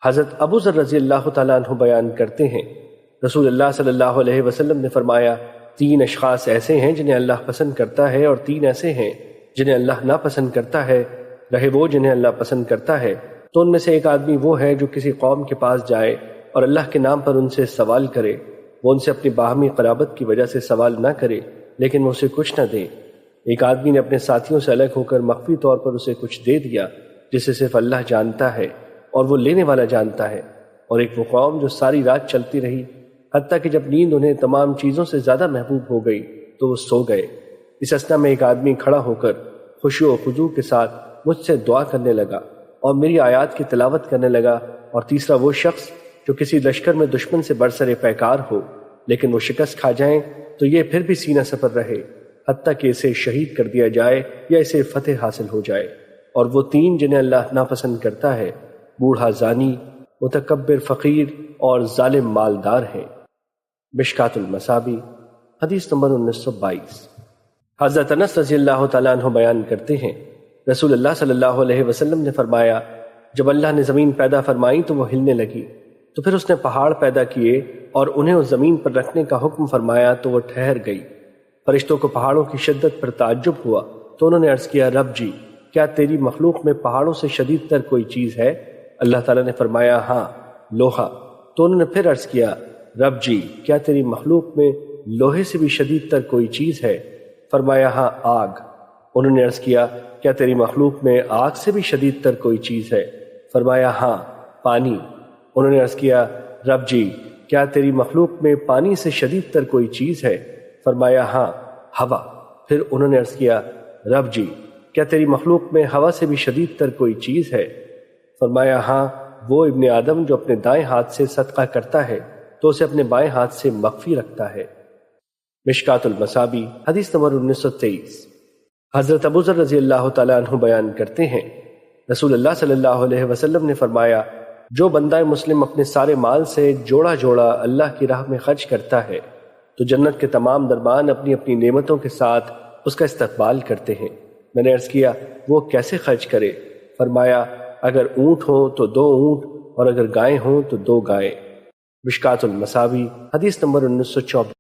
حضرت ابو ذر رضی اللہ تعالیٰ عنہ بیان کرتے ہیں، رسول اللہ صلی اللہ علیہ وسلم نے فرمایا، 3 اشخاص ایسے ہیں جنہیں اللہ پسند کرتا ہے، اور 3 ایسے ہیں جنہیں اللہ ناپسند کرتا ہے۔ رہے وہ جنہیں اللہ پسند کرتا ہے تو ان میں سے ایک آدمی وہ ہے جو کسی قوم کے پاس جائے اور اللہ کے نام پر ان سے سوال کرے۔ وہ ان سے اپنی باہمی قرابت کی وجہ سے سوال نہ کرے، لیکن وہ اسے کچھ نہ دے۔ ایک آدمی نے اپنے ساتھیوں سے الگ ہو کر مخفی طور پر اسے کچھ دے دیا جسے صرف اللہ جانتا ہے اور وہ لینے والا جانتا ہے۔ اور ایک وہ قوم جو ساری رات چلتی رہی، حتیٰ کہ جب نیند انہیں تمام چیزوں سے زیادہ محبوب ہو گئی تو وہ سو گئے۔ اس اثنا میں ایک آدمی کھڑا ہو کر خشوع و خضوع کے ساتھ مجھ سے دعا کرنے لگا اور میری آیات کی تلاوت کرنے لگا۔ اور تیسرا وہ شخص جو کسی لشکر میں دشمن سے برسر پیکار ہو، لیکن وہ شکست کھا جائیں تو یہ پھر بھی سینہ سپر رہے حتیٰ کہ اسے شہید کر دیا جائے یا اسے فتح حاصل ہو جائے۔ اور وہ 3 جنہیں اللہ ناپسند کرتا ہے، بوڑھا زانی، متکبر فقیر اور ظالم مالدار ہیں۔ مشکات المصابیح حدیث نمبر 1922۔ حضرت انس رضی اللہ تعالیٰ عنہ بیان کرتے ہیں، رسول اللہ صلی اللہ علیہ وسلم نے فرمایا، جب اللہ نے زمین پیدا فرمائی تو وہ ہلنے لگی، تو پھر اس نے پہاڑ پیدا کیے اور انہیں اس زمین پر رکھنے کا حکم فرمایا تو وہ ٹھہر گئی۔ فرشتوں کو پہاڑوں کی شدت پر تعجب ہوا تو انہوں نے عرض کیا، رب جی، کیا تیری مخلوق میں پہاڑوں سے شدید تر کوئی چیز ہے؟ اللہ تعالیٰ نے فرمایا، ہاں، لوہا۔ تو انہوں نے پھر عرض کیا، رب جی، کیا تیری مخلوق میں لوہے سے بھی شدید تر کوئی چیز ہے؟ فرمایا، ہاں، آگ۔ انہوں نے عرض کیا، کیا تیری مخلوق میں آگ سے بھی شدید تر کوئی چیز ہے؟ فرمایا، ہاں، پانی۔ انہوں نے عرض کیا، رب جی، کیا تیری مخلوق میں پانی سے شدید تر کوئی چیز ہے؟ فرمایا، ہاں، ہوا۔ پھر انہوں نے عرض کیا، رب جی، کیا تیری مخلوق میں ہوا سے بھی شدید تر کوئی چیز ہے؟ فرمایا، ہاں، وہ ابن آدم جو اپنے دائیں ہاتھ سے صدقہ کرتا ہے تو اسے اپنے بائیں ہاتھ سے مخفی رکھتا ہے۔ مشکات المصابیح حدیث نمبر 1923۔ حضرت ابو ذر رضی اللہ تعالیٰ عنہ بیان کرتے ہیں، رسول اللہ صلی اللہ علیہ وسلم نے فرمایا، جو بندہ مسلم اپنے سارے مال سے جوڑا جوڑا اللہ کی راہ میں خرچ کرتا ہے تو جنت کے تمام دربان اپنی اپنی نعمتوں کے ساتھ اس کا استقبال کرتے ہیں۔ میں نے عرض کیا، وہ کیسے خرچ کرے؟ فرمایا، اگر اونٹ ہوں تو 2 اونٹ اور اگر گائیں ہوں تو 2 گائیں۔ مشکات المصابیح حدیث نمبر 1924۔